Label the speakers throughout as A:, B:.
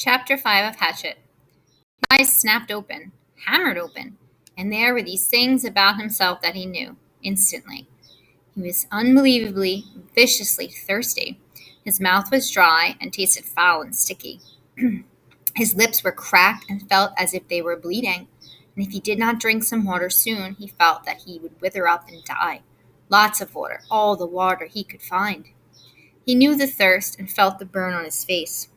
A: Chapter 5 of Hatchet. His eyes snapped open, hammered open, and there were these things about himself that he knew instantly. He was unbelievably, viciously thirsty. His mouth was dry and tasted foul and sticky. His lips were cracked and felt as if they were bleeding, and if he did not drink some water soon, he felt that he would wither up and die. Lots of water, all the water he could find. He knew the thirst and felt the burn on his face.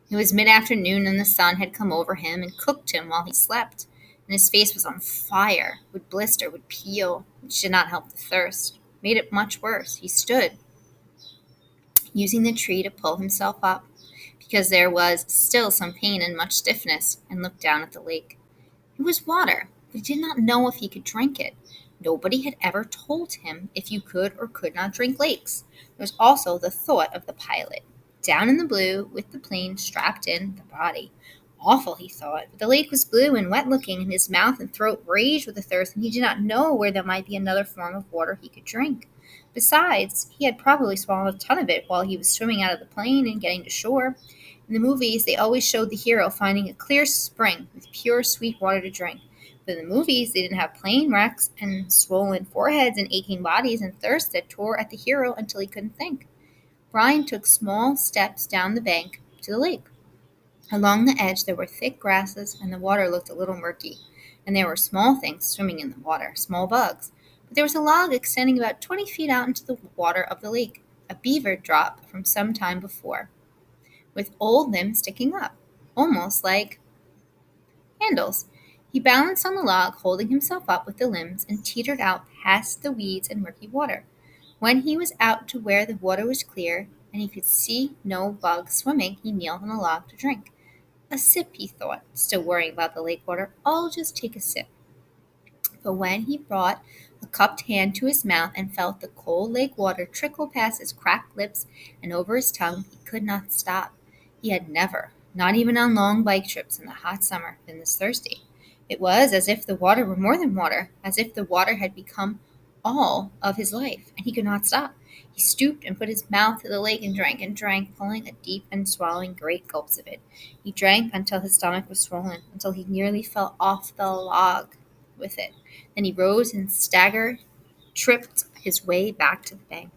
A: It was mid-afternoon and the sun had come over him and cooked him while he slept, and his face was on fire, would blister, would peel, which did not help the thirst, made it much worse. He stood, using the tree to pull himself up, because there was still some pain and much stiffness, and looked down at the lake. It was water, but he did not know if he could drink it. Nobody had ever told him if you could or could not drink lakes. There was also the thought of the pilot, down in the blue, with the plane strapped in the body. Awful, he thought, but the lake was blue and wet-looking, and his mouth and throat raged with the thirst, and he did not know where there might be another form of water he could drink. Besides, he had probably swallowed a ton of it while he was swimming out of the plane and getting to shore. In the movies, they always showed the hero finding a clear spring with pure, sweet water to drink. But in the movies, they didn't have plane wrecks and swollen foreheads and aching bodies and thirst that tore at the hero until he couldn't think. Brian took small steps down the bank to the lake. Along the edge there were thick grasses, and the water looked a little murky, and there were small things swimming in the water, small bugs. But there was a log extending about 20 feet out into the water of the lake, a beaver drop from some time before, with old limbs sticking up, almost like handles. He balanced on the log, holding himself up with the limbs, and teetered out past the weeds and murky water. When he was out to where the water was clear and he could see no bugs swimming, he kneeled on a log to drink. A sip, he thought, still worrying about the lake water. I'll just take a sip. But when he brought a cupped hand to his mouth and felt the cold lake water trickle past his cracked lips and over his tongue, he could not stop. He had never, not even on long bike trips in the hot summer, been this thirsty. It was as if the water were more than water, as if the water had become all of his life, and he could not stop. He stooped and put his mouth to the lake and drank, pulling a deep and swallowing great gulps of it. He drank until his stomach was swollen, until he nearly fell off the log with it. Then he rose and tripped his way back to the bank,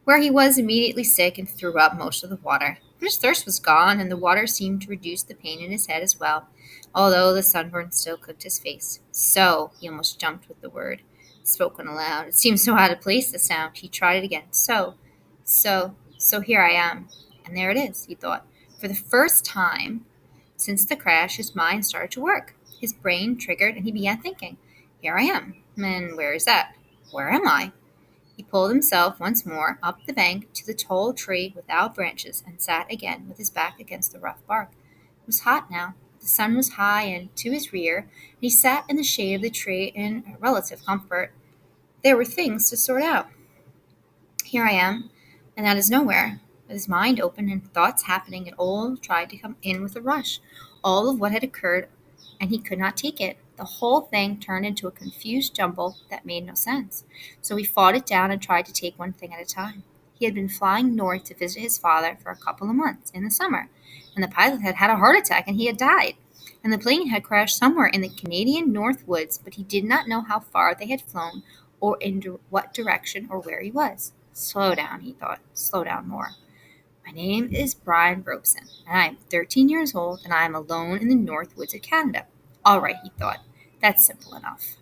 A: where he was immediately sick and threw up most of the water. But his thirst was gone, and the water seemed to reduce the pain in his head as well, although the sunburn still cooked his face. So, he almost jumped with the word, spoken aloud. It seemed so out of place, the sound. He tried it again. So here I am. And there it is, he thought. For the first time since the crash, his mind started to work. His brain triggered, and he began thinking, here I am. And where is that? Where am I? He pulled himself once more up the bank to the tall tree without branches and sat again with his back against the rough bark. It was hot now. The sun was high and to his rear, and he sat in the shade of the tree in relative comfort. There were things to sort out. Here I am, and that is nowhere. With his mind open and thoughts happening, it all tried to come in with a rush. All of what had occurred, and he could not take it. The whole thing turned into a confused jumble that made no sense. So he fought it down and tried to take one thing at a time. He had been flying north to visit his father for a couple of months in the summer, and the pilot had had a heart attack and he had died. And the plane had crashed somewhere in the Canadian North Woods, but he did not know how far they had flown or in what direction or where he was. Slow down, he thought. Slow down more. My name is Brian Robeson, and I am 13 years old, and I am alone in the North Woods of Canada. All right, he thought. That's simple enough.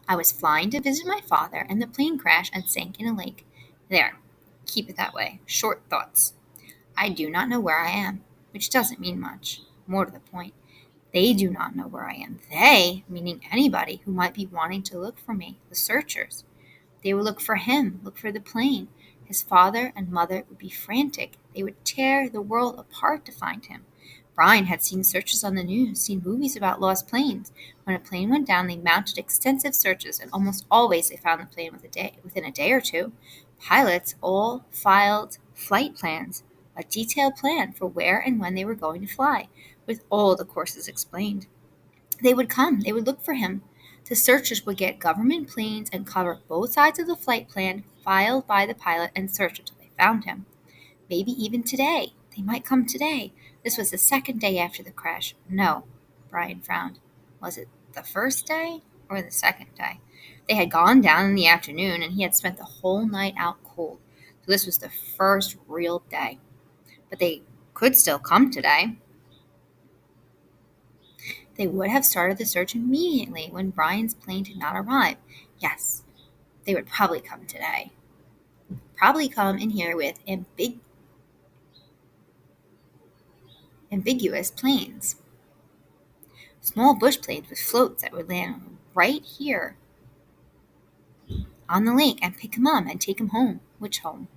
A: I was flying to visit my father, and the plane crashed and sank in a lake. There. Keep it that way. Short thoughts. I do not know where I am, which doesn't mean much. More to the point, they do not know where I am. They, meaning anybody who might be wanting to look for me, the searchers. They would look for him, look for the plane. His father and mother would be frantic. They would tear the world apart to find him. Brian had seen searches on the news, seen movies about lost planes. When a plane went down, they mounted extensive searches, and almost always they found the plane within a day or two. Pilots all filed flight plans, a detailed plan for where and when they were going to fly, with all the courses explained. They would come. They would look for him. The searchers would get government planes and cover both sides of the flight plan filed by the pilot and search until they found him. Maybe even today. They might come today. This was the second day after the crash. No, Brian frowned. Was it the first day or the second day? They had gone down in the afternoon, and he had spent the whole night out cold. So this was the first real day. But they could still come today. They would have started the search immediately when Brian's plane did not arrive. Yes, they would probably come today. Probably come in here with ambiguous planes. Small bush planes with floats that would land right here on the lake and pick him up and take him home. Which home?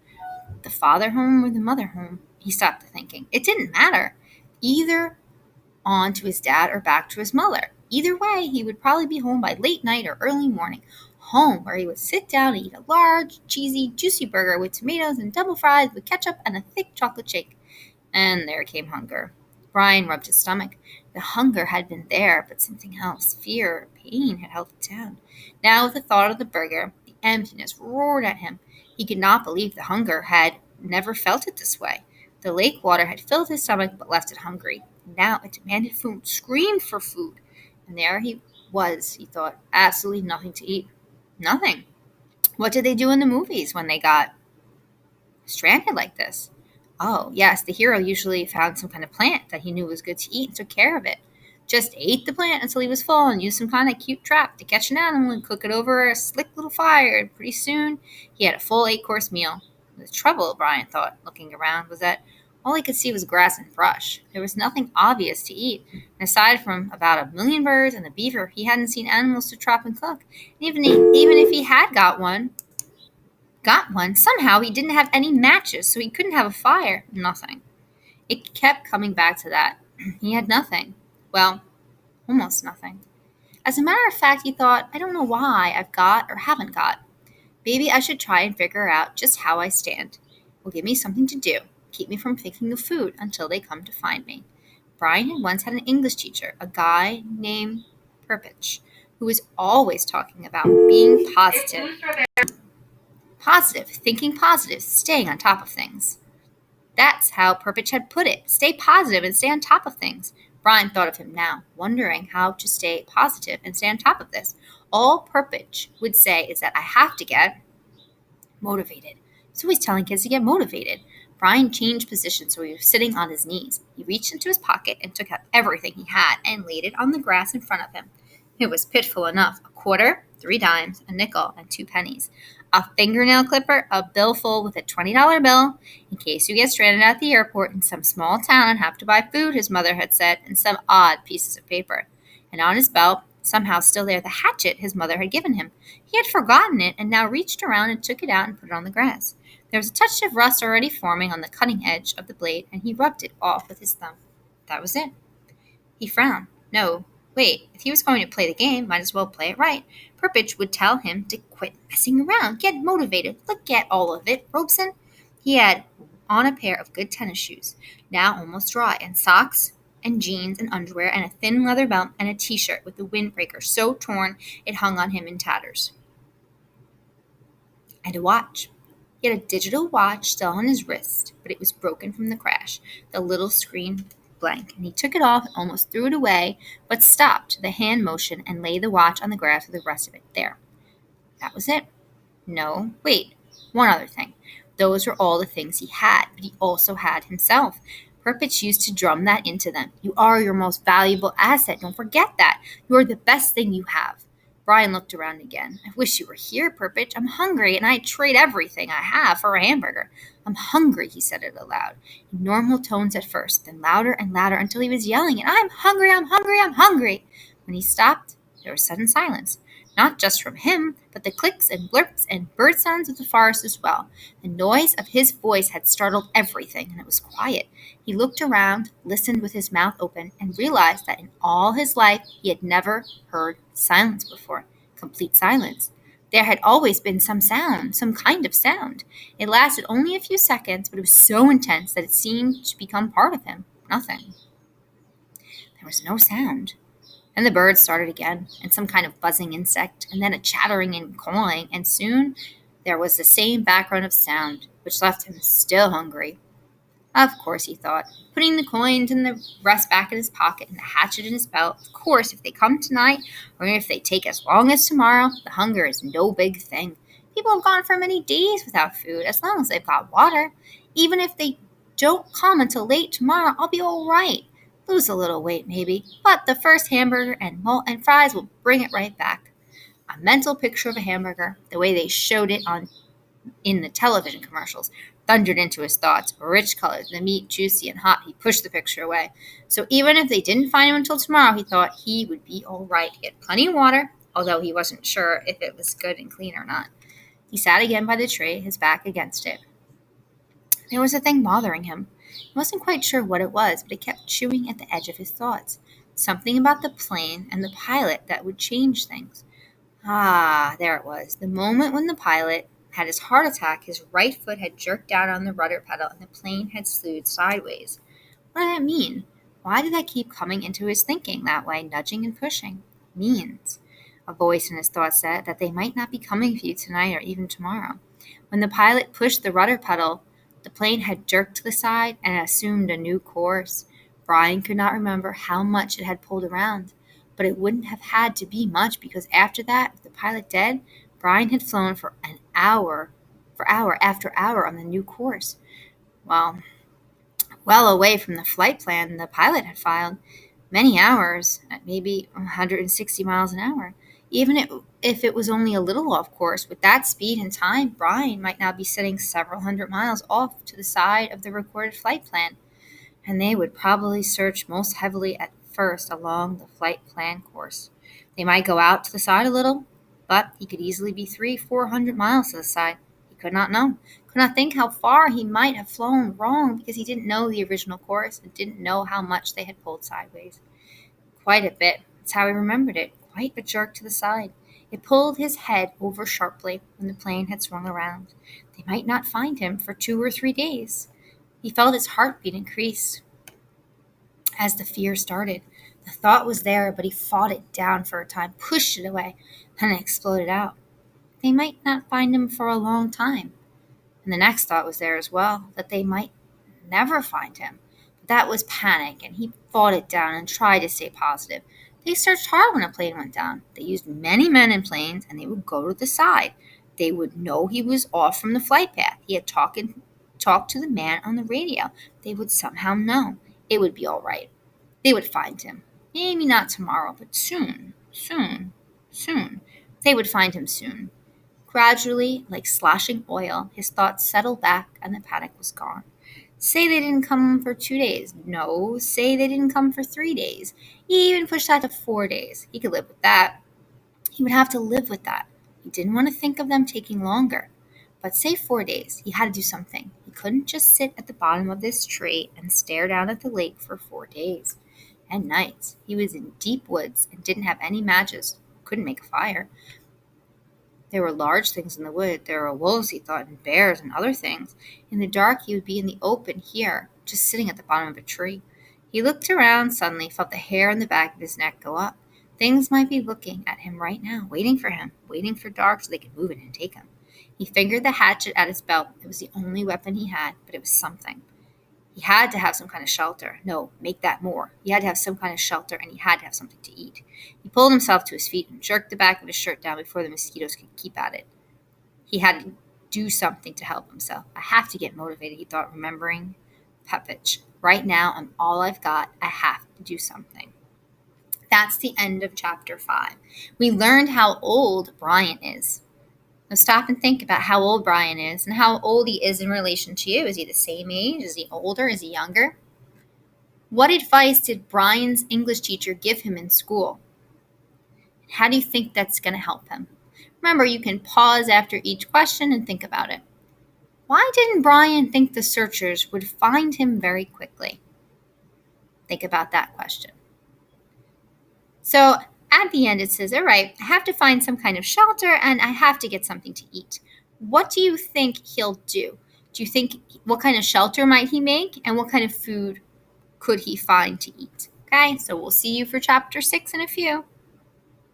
A: The father home or the mother home? He stopped thinking. It didn't matter. Either on to his dad or back to his mother. Either way, he would probably be home by late night or early morning. Home where he would sit down and eat a large, cheesy, juicy burger with tomatoes and double fries with ketchup and a thick chocolate shake. And there came hunger. Brian rubbed his stomach. The hunger had been there, but something else, fear, pain, had held it down. Now, with the thought of the burger, the emptiness roared at him. He could not believe the hunger had never felt it this way. The lake water had filled his stomach but left it hungry. Now it demanded food, screamed for food. And there he was, he thought, absolutely nothing to eat. Nothing. What did they do in the movies when they got stranded like this? Oh, yes, the hero usually found some kind of plant that he knew was good to eat and took care of it. Just ate the plant until he was full and used some kind of cute trap to catch an animal and cook it over a slick little fire. And pretty soon, he had a full 8-course meal. The trouble, Brian thought, looking around, was that all he could see was grass and brush. There was nothing obvious to eat. And aside from about 1,000,000 birds and a beaver, he hadn't seen animals to trap and cook. And even if he had got one, somehow he didn't have any matches, so he couldn't have a fire. Nothing. It kept coming back to that. He had nothing. Well, almost nothing. As a matter of fact, he thought, I don't know why I've got or haven't got. Maybe I should try and figure out just how I stand. It will give me something to do, keep me from thinking of food until they come to find me. Brian had once had an English teacher, a guy named Perpich, who was always talking about being positive. Positive, thinking positive, staying on top of things. That's how Perpich had put it. Stay positive and stay on top of things. Brian thought of him now, wondering how to stay positive and stay on top of this. All Perpich would say is that I have to get motivated. He's always telling kids to get motivated. Brian changed position so he was sitting on his knees. He reached into his pocket and took out everything he had and laid it on the grass in front of him. It was pitiful enough. A quarter, 3 dimes, a nickel, and 2 pennies. A fingernail clipper, a billful with a $20 bill, in case you get stranded at the airport in some small town and have to buy food, his mother had said, and some odd pieces of paper. And on his belt, somehow still there, the hatchet his mother had given him. He had forgotten it and now reached around and took it out and put it on the grass. There was a touch of rust already forming on the cutting edge of the blade, and he rubbed it off with his thumb. That was it. He frowned. No, wait, if he was going to play the game, might as well play it right. Perpich would tell him to quit messing around, get motivated, look at all of it, Robeson. He had on a pair of good tennis shoes, now almost dry, and socks and jeans and underwear and a thin leather belt and a t-shirt with the windbreaker so torn it hung on him in tatters. And a watch. He had a digital watch still on his wrist, but it was broken from the crash, the little screen blank, and he took it off and almost threw it away, but stopped the hand motion and laid the watch on the grass with the rest of it there. That was it. No, wait, one other thing. Those were all the things he had, but he also had himself. Perpich used to drum that into them. You are your most valuable asset. Don't forget that. You are the best thing you have. Brian looked around again. I wish you were here, Perpich. I'm hungry, and I'd trade everything I have for a hamburger. I'm hungry, he said it aloud, in normal tones at first, then louder and louder until he was yelling, and I'm hungry, I'm hungry, I'm hungry. When he stopped, there was sudden silence. Not just from him, but the clicks and blurps and bird sounds of the forest as well. The noise of his voice had startled everything, and it was quiet. He looked around, listened with his mouth open, and realized that in all his life he had never heard silence before. Complete silence. There had always been some sound, some kind of sound. It lasted only a few seconds, but it was so intense that it seemed to become part of him. Nothing. There was no sound. And the birds started again, and some kind of buzzing insect, and then a chattering and cawing, and soon there was the same background of sound, which left him still hungry. Of course, he thought, putting the coins and the rest back in his pocket and the hatchet in his belt. Of course, if they come tonight, or if they take as long as tomorrow, the hunger is no big thing. People have gone for many days without food, as long as they've got water. Even if they don't come until late tomorrow, I'll be all right. Lose a little weight, maybe, but the first hamburger and fries will bring it right back. A mental picture of a hamburger, the way they showed it in the television commercials, thundered into his thoughts. Rich colored, the meat juicy and hot. He pushed the picture away. So even if they didn't find him until tomorrow, he thought he would be all right. He had plenty of water, although he wasn't sure if it was good and clean or not. He sat again by the tree, his back against it. There was a thing bothering him. He wasn't quite sure what it was, but it kept chewing at the edge of his thoughts. Something about the plane and the pilot that would change things. Ah, there it was. The moment when the pilot had his heart attack, his right foot had jerked down on the rudder pedal and the plane had slewed sideways. What did that mean? Why did that keep coming into his thinking that way, nudging and pushing? It means, a voice in his thoughts said, that they might not be coming for you tonight or even tomorrow. When the pilot pushed the rudder pedal, the plane had jerked to the side and assumed a new course. Brian could not remember how much it had pulled around, but it wouldn't have had to be much because after that, with the pilot dead, Brian had flown for hour after hour on the new course. Well away from the flight plan the pilot had filed, many hours, at maybe 160 miles an hour. Even if it was only a little off course, with that speed and time, Brian might now be sitting several hundred miles off to the side of the recorded flight plan, and they would probably search most heavily at first along the flight plan course. They might go out to the side a little, but he could easily be 300-400 miles to the side. He could not know, could not think how far he might have flown wrong because he didn't know the original course and didn't know how much they had pulled sideways. Quite a bit. That's how he remembered it. Quite a jerk to the side. It pulled his head over sharply when the plane had swung around. They might not find him for 2 or 3 days. He felt his heartbeat increase as the fear started. The thought was there, but he fought it down for a time, pushed it away, then it exploded out. They might not find him for a long time. And the next thought was there as well, that they might never find him. But that was panic, and he fought it down and tried to stay positive. They searched hard when a plane went down. They used many men in planes, and they would go to the side. They would know he was off from the flight path. He had talked to the man on the radio. They would somehow know. It would be all right. They would find him. Maybe not tomorrow, but soon. They would find him soon. Gradually, like sloshing oil, his thoughts settled back and the panic was gone. Say they didn't come for 2 days. No, say they didn't come for 3 days. He even pushed that to 4 days. He could live with that. He would have to live with that. He didn't want to think of them taking longer. But say 4 days, he had to do something. He couldn't just sit at the bottom of this tree and stare down at the lake for 4 days and nights. He was in deep woods and didn't have any matches. Couldn't make a fire. There were large things in the wood. There were wolves, he thought, and bears and other things. In the dark, he would be in the open here, just sitting at the bottom of a tree. He looked around suddenly, felt the hair on the back of his neck go up. Things might be looking at him right now, waiting for him, waiting for dark so they could move in and take him. He fingered the hatchet at his belt. It was the only weapon he had, but it was something. He had to have some kind of shelter. No, make that more. He had to have some kind of shelter, and he had to have something to eat. He pulled himself to his feet and jerked the back of his shirt down before the mosquitoes could keep at it. He had to do something to help himself. I have to get motivated, he thought, remembering Pepich. Right now, I'm all I've got. I have to do something. That's the end of chapter 5. We learned how old Brian is. Now stop and think about how old Brian is and how old he is in relation to you. Is he the same age? Is he older? Is he younger? What advice did Brian's English teacher give him in school? How do you think that's going to help him? Remember, you can pause after each question and think about it. Why didn't Brian think the searchers would find him very quickly? Think about that question. So at the end, it says, all right, I have to find some kind of shelter and I have to get something to eat. What do you think he'll do? Do you think what kind of shelter might he make and what kind of food could he find to eat? Okay, so we'll see you for chapter 6 in a few.